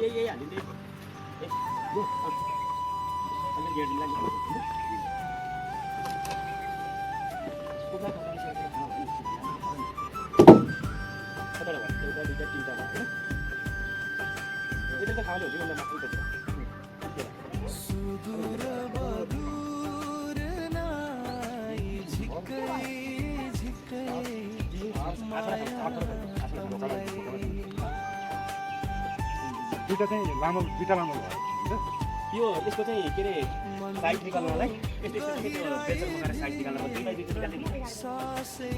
यही हालिदिनु ए यो अनि गेडिङलाई कताबाट भयो एउटा दुईटा तिनटा भयो हैन यता त खाली हो कि मात्र त सुदूर बदूर नाई झिकै झिकै माया दुईटा चाहिँ लामो दुईटा लामो भयो यो यसको चाहिँ के रे साइड निकाल्नलाई यस्तो यस्तो बेचर मगाएर साइड निकाल्न दुईटा दुईटा निकाल्ने सासै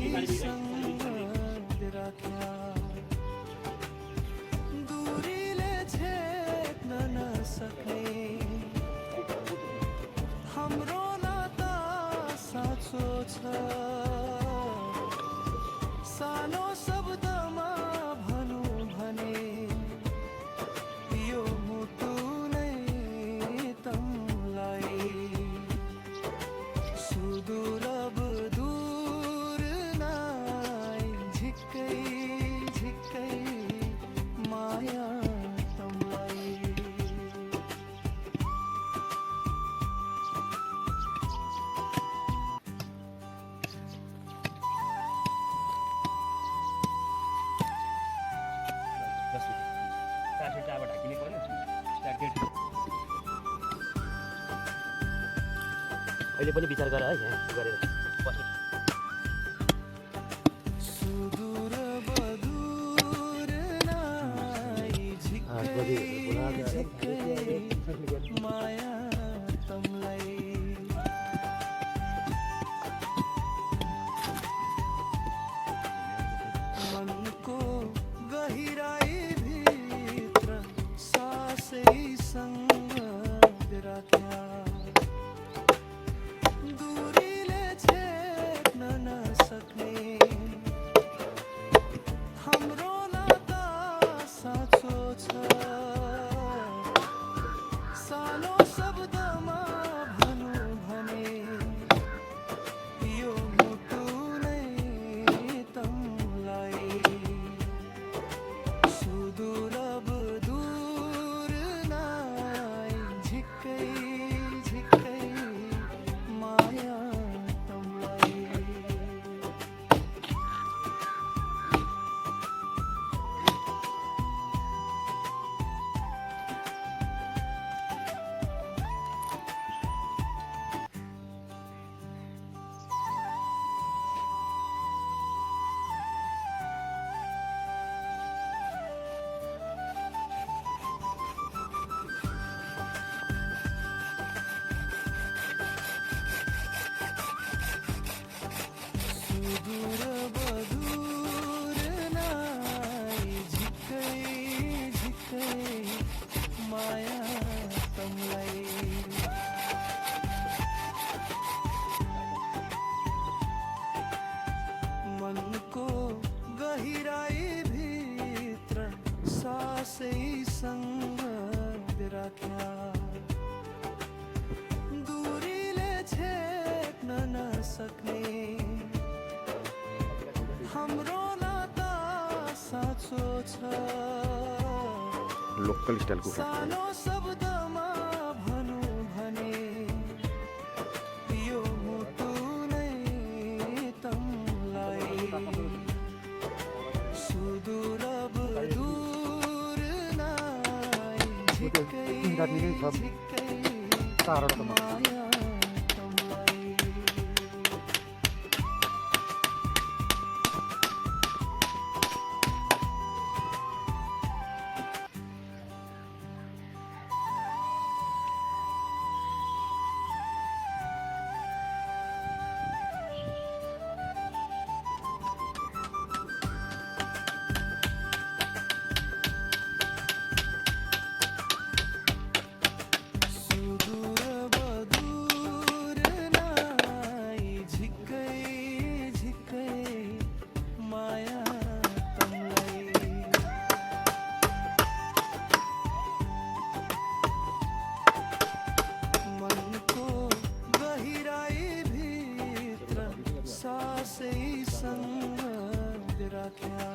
दूरीले छेक्न नसक्ने हाम्रो नाता साँचो छ सानो शब्दमा भनौँ भने यो मुटु नै तँलाई सुदूर दूर नाई झिक्कै झिक्कै माया तँलाई अहिले पनि विचार गर है यहाँ गरेर बस्नु सुदूर बदूर नाई झिक्कै झिक्कै माया तँलाई मनको गहिराई भित्र सासै सँग राख्या दूरीले छेक्न नसक्ने हाम्रो नाता साँचो छ सानो शब्दमा भनौँ भने यो मुटु नै तँलाई सुदूर दूर नाई झिक्कै झिक्कै माया तँलाई सुदूर बदूर नाई झिक्कै झिक्कै माया तँलाई मनको गहिराई भित्र सासै सँग राख्या दूरीले छेक्न नसक्ने हाम्रो नाता साँचो छ लोकल स्टाइलको सानो शब्दमा भनौँ भने यो मुटु नै तँलाई सुदूर दूर नाई झिक्कै झिक्कै माया तँलाई राख्या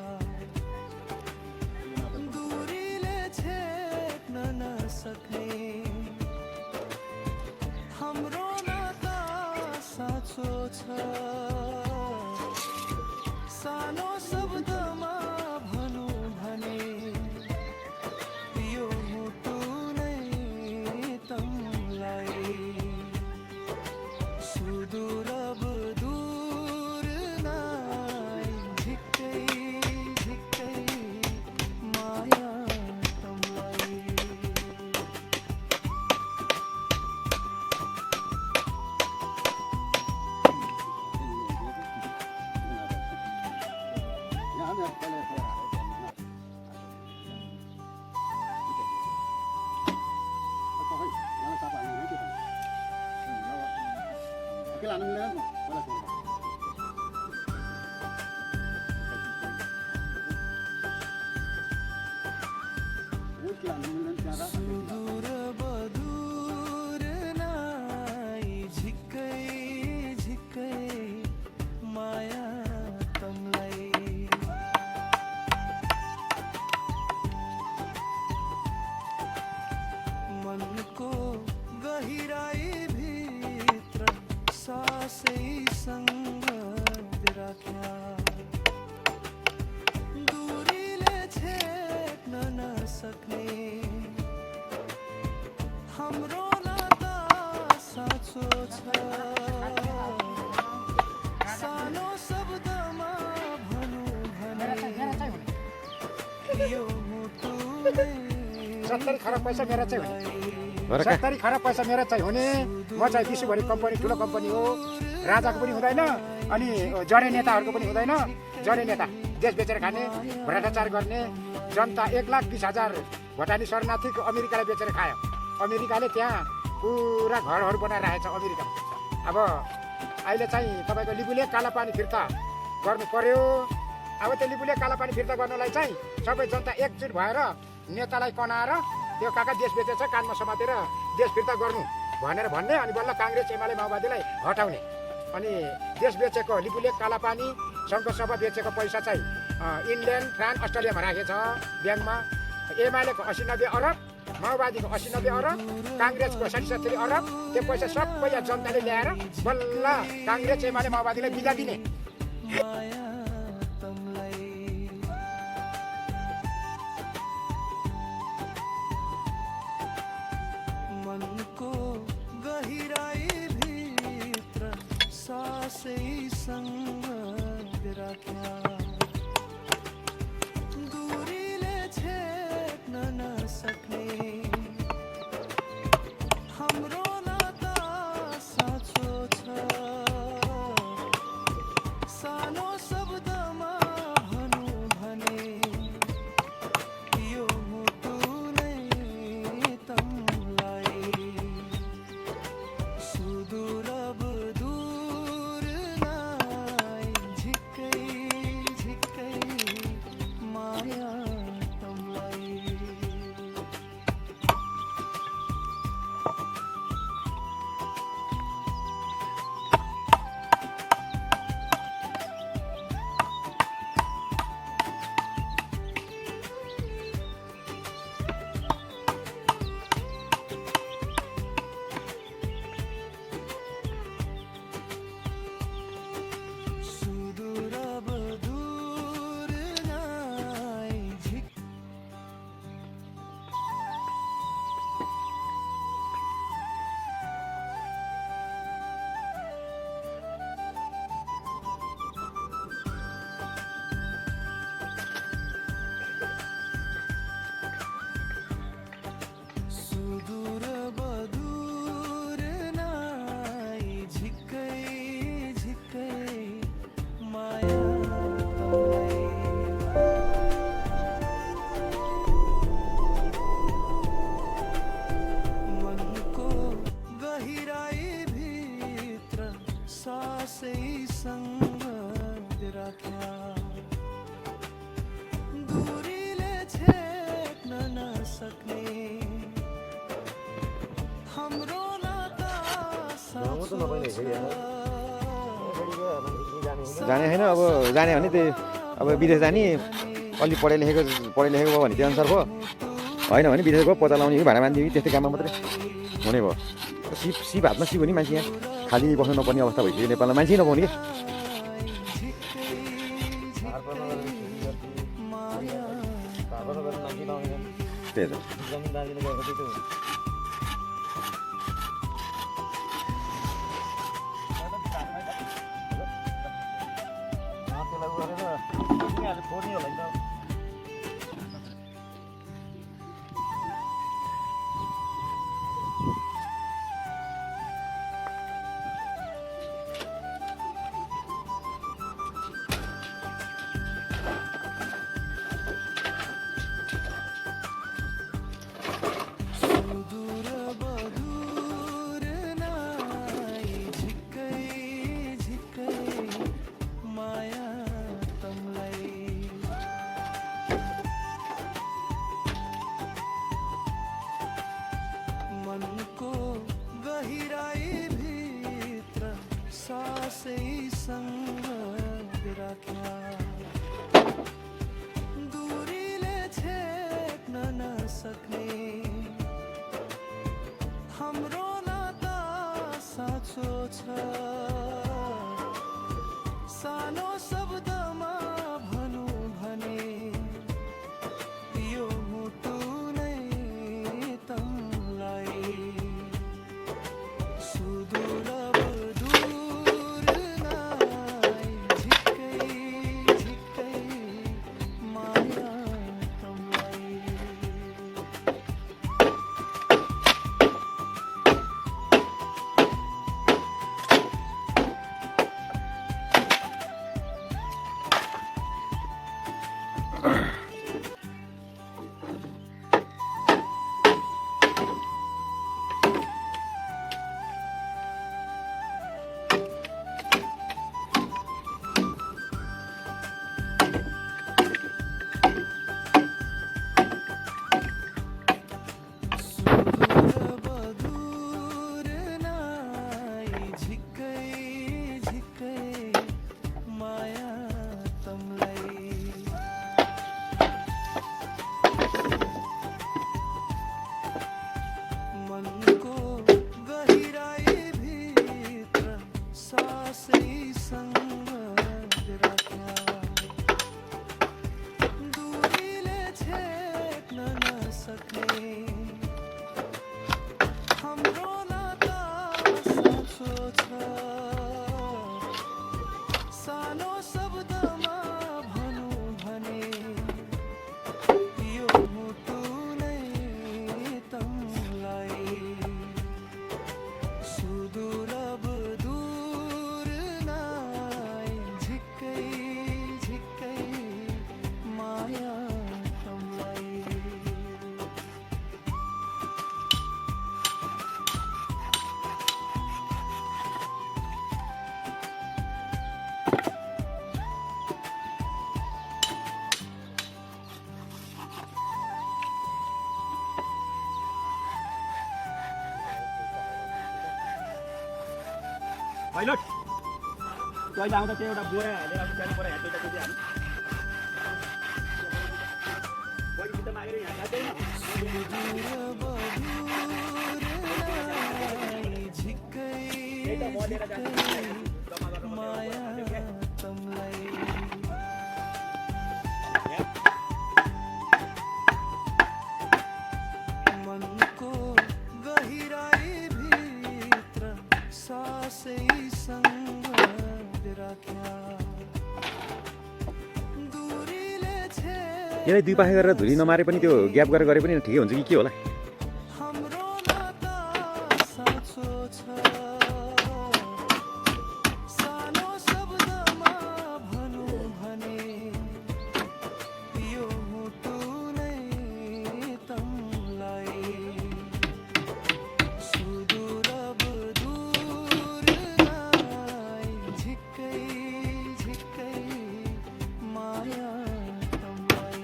दूरीले छेक साँचो छ सानो शब्दमा भनौँ भने यो मुटु नै तमलाई सुदूर अब दूर नाइ झिक्कै झिक्कै माया तमलाई सुदूर बदूर नाइ झिक्कै झिक्कै माया तमलाई मनको गहिराई भित्र सासै सँग राख्या दूरीले छेक्न नसक्ने हाम्रो नाता साँचो छ सानो शब्दमा भनौँ भने यो मुटु नै 70 खरब पैसा मेरा चाहिँ हुने 70 खरब पैसा मेरा चाहिँ हुने म चाहिँ विश्वभरि कम्पनी ठुलो कम्पनी हो राजाको पनि हुँदैन अनि जडे नेताहरूको पनि हुँदैन जडे नेता देश बेचेर खाने भ्रष्टाचार गर्ने जनता 1,20,000 भोटानी शरणार्थी अमेरिकालाई बेचेर खायो अमेरिकाले त्यहाँ पुरा घरहरू बनाएर राखेको छ अमेरिकामा अब अहिले चाहिँ तपाईँको लिबुले कालापानी फिर्ता गर्नु पर्यो अब त्यो लिबुले कालापानी फिर्ता गर्नलाई चाहिँ सबै जनता एकजुट भएर नेतालाई कनाएर त्यो काका देश बेचेछ कानमा समातेर देश फिर्ता गर्नु भनेर भन्ने अनि बल्ल काङ्ग्रेस एमाले माओवादीलाई हटाउने अनि देश बेचेको लिबुले कालापानी सङ्घसभा बेचेको पैसा चाहिँ इङ्ल्यान्ड फ्रान्स अस्ट्रेलियामा राखेको छ ब्याङ्कमा एमालेको 80-90 अरब माओवादीको 80-90 अरब काङ्ग्रेसको 60-70 अरब त्यो पैसा सबै जनताले ल्याएर बल्ल काङ्ग्रेस एमाले माओवादीलाई बिदा दिने माया तमलाई मनको गहिराई भित्र सासै सँग राख्या दूरीले छेक्न नसक्ने हाम्रो नाता साँचो छ सानो शब्दमा भनौँ भने यो मुटु नै तमलाई सुदूर अब दूर नाइ झिक्कै झिक्कै माया तमलाई सुदूर अब दूर नाइ झिक्कै सुदूर बदूर नाइ झिक्कै झिक्कै माया तमलाई मनको गहिराई भित्र सासै सँग राख्या दूरीले छेक्न नसक्ने हाम्रो नाता साँचो छ जाने होइन अब जाने भने त्यही अब विदेश जाने अलि पढाइ लेखेको भयो भने त्यो अनुसार भयो होइन भने विदेश गयो पोचा लाउने भाडा बाँधिदियो त्यस्तै काममा मात्रै हुने भयो सिप हातमा सिप हो नि मान्छे यहाँ खाली बस्नु नपर्ने अवस्था भइसक्यो नेपालमा मान्छे नपाउने क्या त्यही त मनको गहिराई भित्र सासै सँग राख्या दूरीले छेक्न नसक्ने हाम्रो नाता साँचो छ सानो शब्दमा भनौँ भने यो मुटु नै तँलाई सुदूर दूर नाई झिक्कै झिक्कै माया तँलाई दूर नाई झिक्कै झिक्कै माया तँलाई मनको गहिराई भित्र सासै सँग राख्या दूरीले छेक्न नसक्ने हाम्रो नाता साँचो छ सानो शब्दमा भनौँ भने यो मुटु नै तँलाई सुदूर दूर नाई झिक्कै झिक्कै माया तँलाई पाइलट त्यो अहिले आउँदा त्यो एउटा बोरा हालेर अब त्यहाँ बोरा हाल्दै त्यति हाल्नु बढी सित मागेर यहाँ जाँदैन झिक्कै माया तँलाई मनको गहिराई भित्र सासै सँग राख्या दूरीले यसलाई दुई पाखा गरेर धुरी नमारे पनि त्यो ग्याप गरेर गरे पनि ठिकै हुन्छ कि के होला हाम्रो नाता साँचो छ सानो शब्दमा भनौँ भने यो मुटु नै तँलाई सुदूर दूर नाई झिक्कै झिक्कै माया तँलाई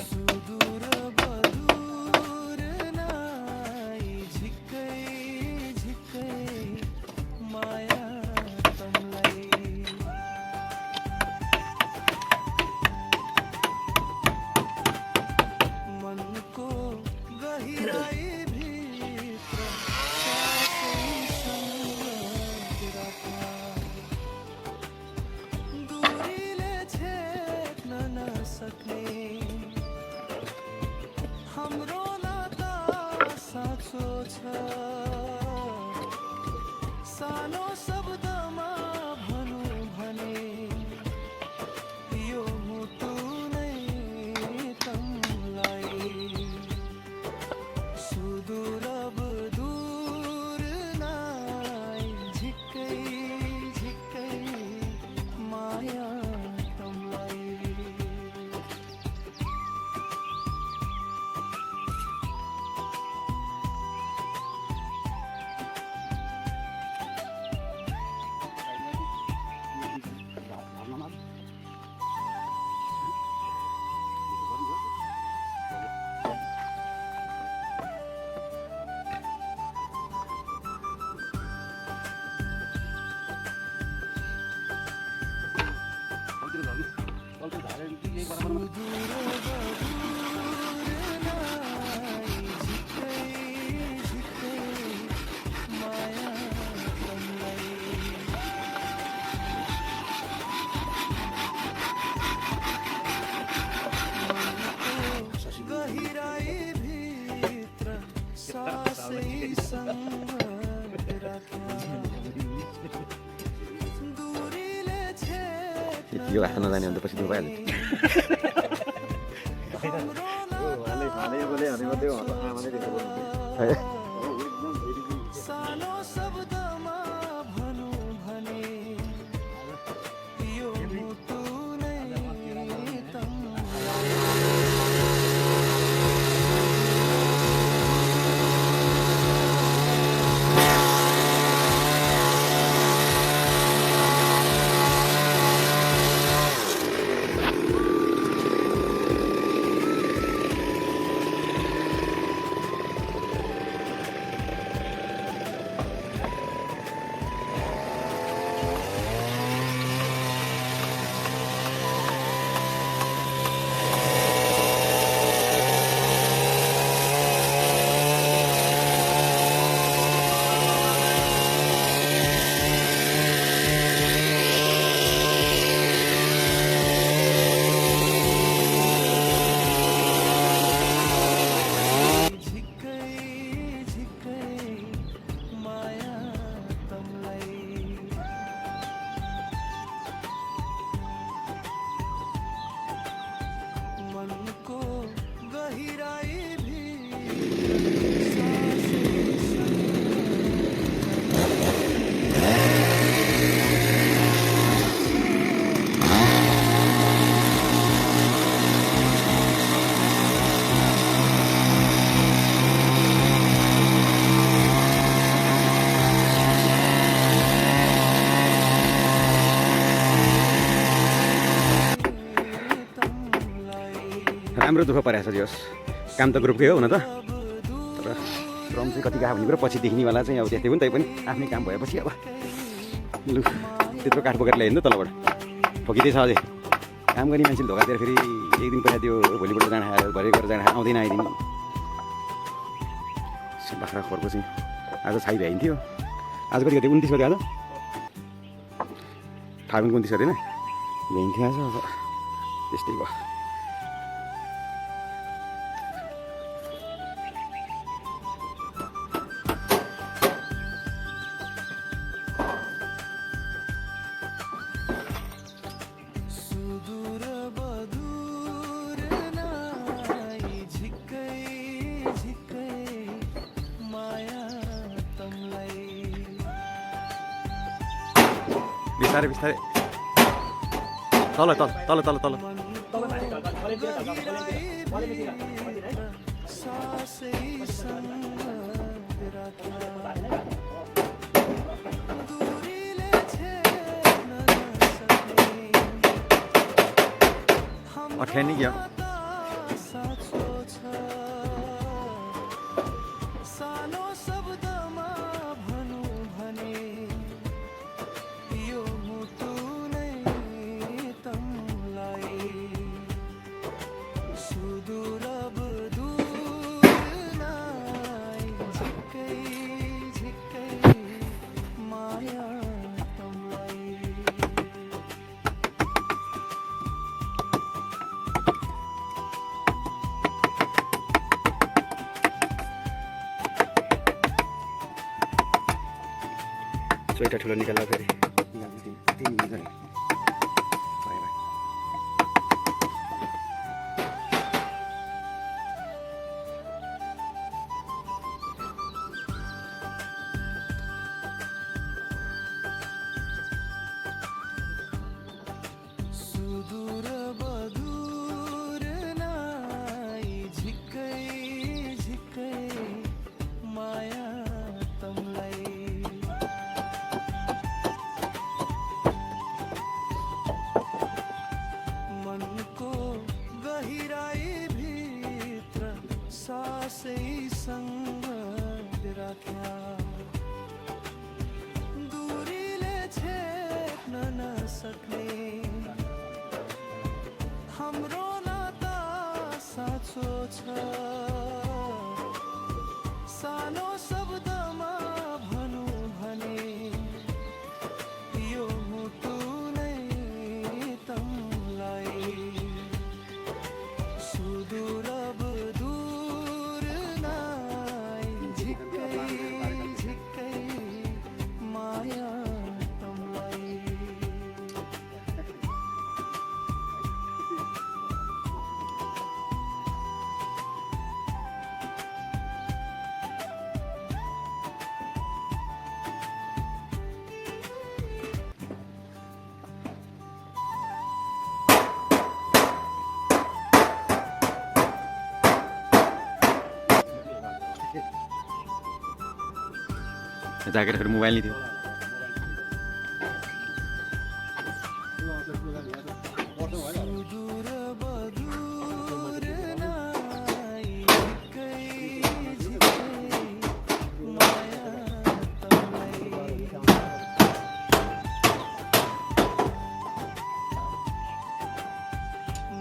सुदूर बदूर नाई झिक्कै झिक्कै माया तमलाई मनको गहिराई भित्र सासैसँग राख्न दूरीले छेक्न नसक्ने हाम्रो नाता साँचो छ सानो शब्दमा भनौँ भने यो मुटु नै तमलाई सुदूर दूर नाई झिक्कै झिक्कै माया तमलाई गहिराई भित्र सासैसँग राख्न दूरीले छेक्न यो हात नजाने अन्त पछि भइहाल्यो सानो शब्दमा भनौँ भने यो मुटु नै तमलाई राम्रो दुःख परेको छ दियोस् काम त ग्रुपकै हो हुन त तर श्रम चाहिँ कति गएको भन्ने कुरो पछि देखिनेवाला चाहिँ अब त्यस्तै हो नि तै पनि आफ्नै काम भएपछि अब लु त्यत्रो काठ बोकेर ल्याइदिनु तलबाट ठोकिँदै छ अझै काम गर्ने मान्छेले धोका दिएर फेरि एक दिन पैसा दियो भोलिपल्ट जाँड खाएर भरे गरेर जाँड खाएर आउँदैन आइदिनु बाख्रा खोरको चाहिँ आज छाइ भ्याइन्थ्यो आज कति गते 29 गते आज फागुनको 29 गते होइन भ्याइन्थ्यो आज अब त्यस्तै भयो बिस्तारै बिस्तारै तल तल तल तल तल अठ्याइ नै क्या साँचो छ सानो शब्दमा भनौँ भने यो मुटु नै तँलाई सुदूर अब दूर नाइ झिक्कै झिक्कै माया तँलाई चोइटा ठुलो निकाल्दा फेरि सुदूर बदूर नाइ झिक्कै झिक्कै माया तँलाई मनको गहिराई भित्र सासैसँग राख्या दूरीले छेक्न नसक्ने हाम्रो नाता साँचो छ सानो शब्दमा भनौँ भने यो मुटु नै तँलाई सुदूर अब दूर नाइ झिक्कै झिक्कै माया तँलाई जाकेर फेरि मोबाइल नै थियो सुदूर बदूर नाइ झिक्कै झिक्कै माया तँलाई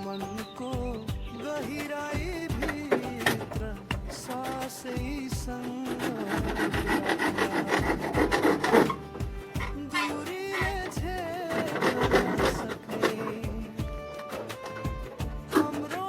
मनको गहिराई भित्र सासैसँग दूरीले छेक्न नसक्ने हाम्रो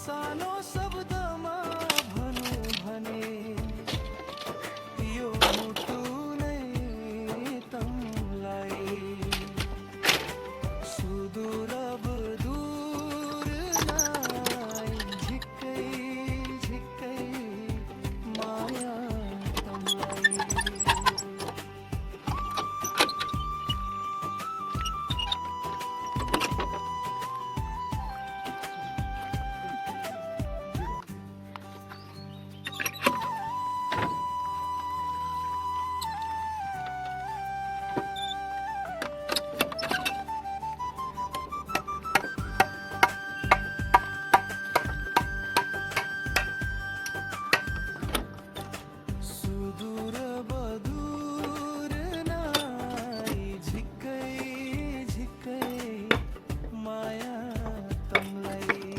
सानो शब्दमा भनु भने यो मुटु नै तमलाई सुदूर अब दूर नाई झिक्कै झिक्कै माया तमलाई सुदूर बदूर नाई झिक्कै झिक्कै माया तमलाई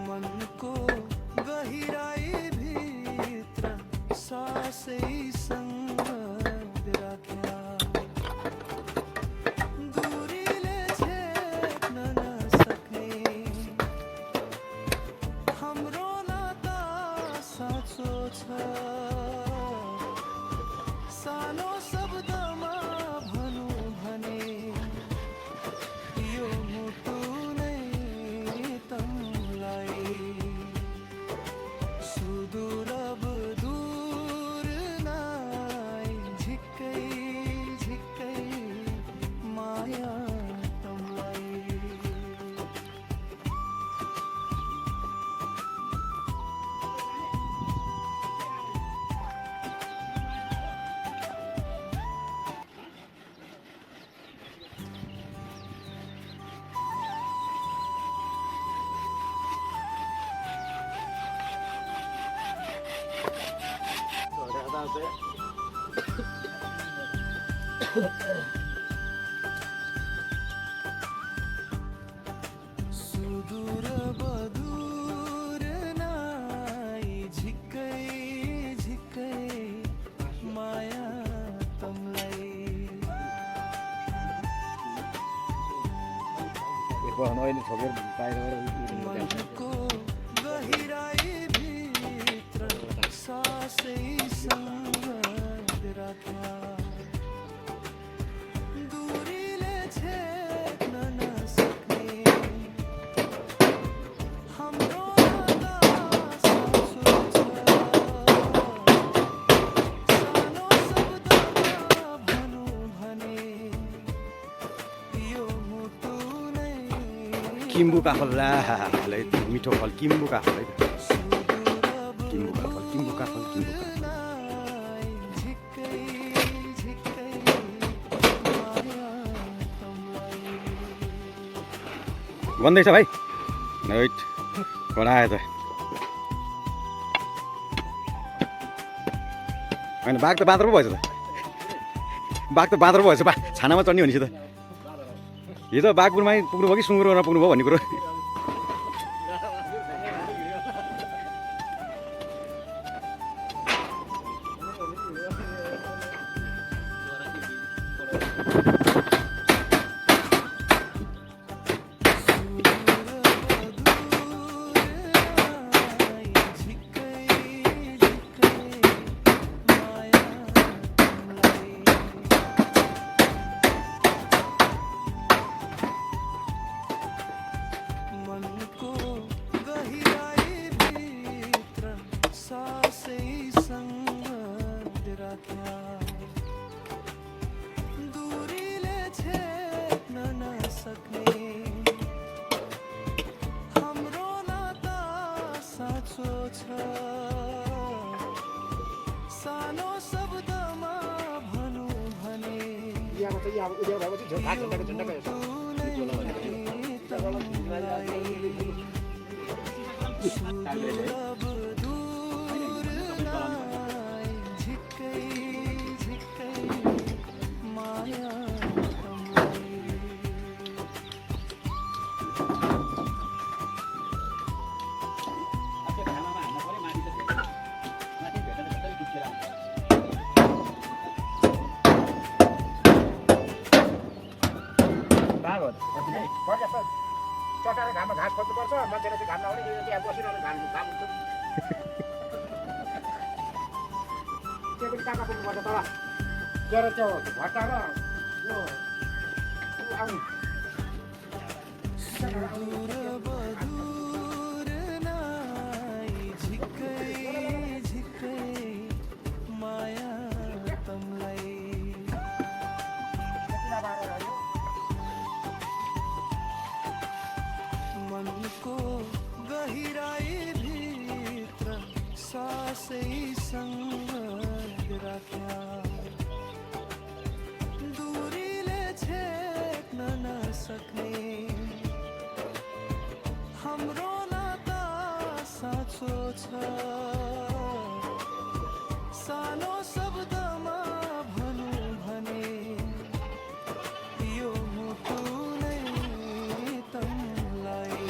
मनको गहिराई भित्र सासै सँग राख्या दूरीले छेक्न नसक्ने हाम्रो नाता साँचो छ सानो शब्दमा भनु भने यो मुटु नै तमलाई सुदूर अब दूर नाई झिक्कै झिक्कै माया तमलाई सुदूर बदूर नाई झिक्कै झिक्कै माया तमलाई मनको गहिराई भित्र सासै सँग राख्या दूरीले छेक्न नसक्ने हाम्रो नाता साँचो छ सानो शब्दमा भनु भने यो मुटु नै किम्बु काफल ला मिठो फल किम्बु काफल है किम्बु काफल किम्बु काफल किम्बु काफल नाई झिक्कै झिक्कै माया तमलाई बन्दैछ भाइ राइट बढायो त होइन बाघ त बाँदर पो भएछ त बाघ त बाँदर पो भएछ छानामा चढ्ने भनेपछि त हिजो बाघपुरमा पुग्नु भयो कि सुँगुरमा पुग्नु भयो भन्ने कुरो मनको गहिराई भित्र सासै सँग राख्या दूरीले छेक्न नसक्ने हाम्रो नाता साँचो छ सानो शब्दमा भनु भने यहाँ चाहिँ अब उद्योग भएपछि घाँस झन्डाको झन्डाको हेर्छ जस्तो चटाएर घाममा घाँस खोज्नुपर्छ मान्छेले चाहिँ घाम नआउने त्यहाँ बसिरहनु घाम घाम हुन्छ त्यो पनि कहाँ पुग्नुपर्छ तल के अरे त्यो भट्टा र यो आउनु सुदूर नाई झिक्कै झिक्कै माया तमलाई मनको गहिराई भित्र सासै सँग राख्या दूरीले छेक्न नसक्ने हाम्रो नाता साँचो छ सानो शब्दमा भनौँ भने यो मुटु नै तमलाई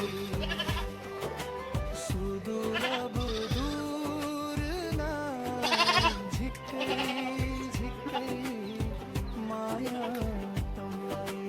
सुदूर बुदूर नाई झिक्कै झिक्कै माया तमलाई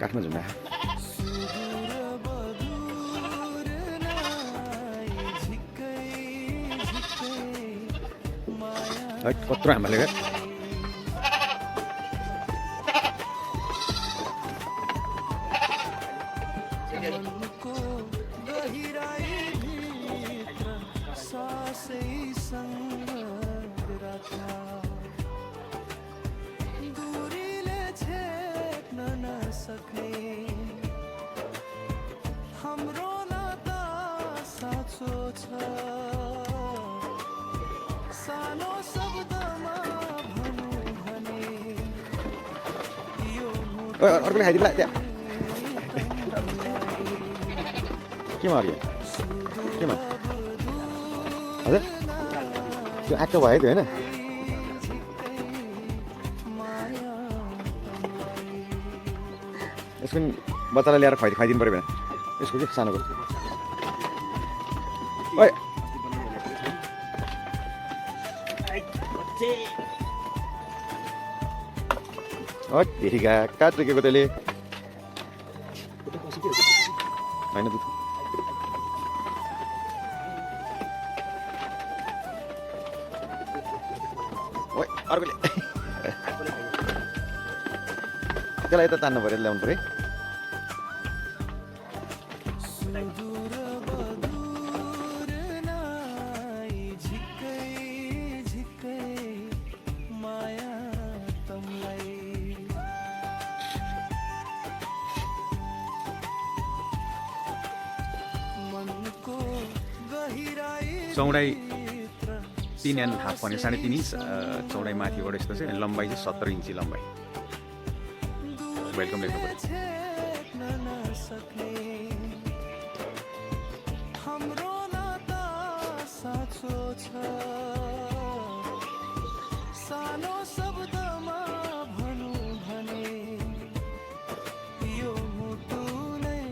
काठमा झुन्डा सुदूर बदूर नाई झिक्कै झिक्कै माया है कत्रो हामले क्या मनको गहिराई भित्र सासै सँग राख्या दूरीले छेक्न नसक्ने हाम्रो नाता साँचो छ सानो शब्दमा भनौँ भने यो मुटु अर्कोले खाइदिला त्यहाँ केमा अरू केमा हजुर त्यो आएको भयो त्यो होइन यसको नि बच्चालाई ल्याएर खुवाइदिनु पऱ्यो भने यसको चाहिँ सानोको ओइ तेरिका कहाँ चुकेको त्यसले होइन दुध ओइ अर्कोले त्यसलाई यता तान्नु पऱ्यो ल्याउनु पऱ्यो सुदूर बदूर नाई झिक्कै झिक्कै माया तमलाई मनको गहिराई चौडाइ भित्र 3.5 भने 3.5 इन्च चौडाइ माथिबाट यस्तो चाहिँ लम्बाइ चाहिँ 17 इन्ची लम्बाइ वेलकम लेख्नु पऱ्यो छेक्न नसक्ने हाम्रो नाता साँचो छ सानो शब्दमा भनौँ भने यो मुटु नै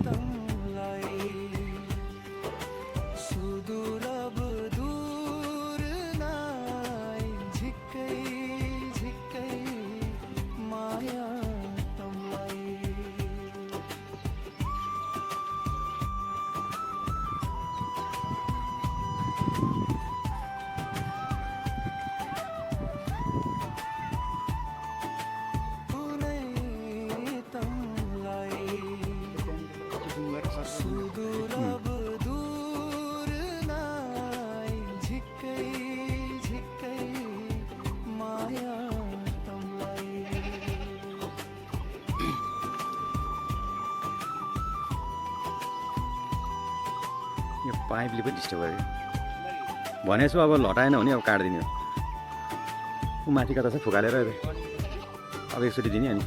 तमलाई सुदूर बुदूर नाई झिक्कै झिक्कै माया तमलाई कुनै तमलाई सुदूर बुदूर नाई झिक्कै झिक्कै माया तमलाई यो पाइपले पनि डिस्टर्ब गर्यो भनेछु अब हटाएन भने अब काटिदिने हो ऊ माथि कता छ फुकालेर अब एकचोटि दिने अनि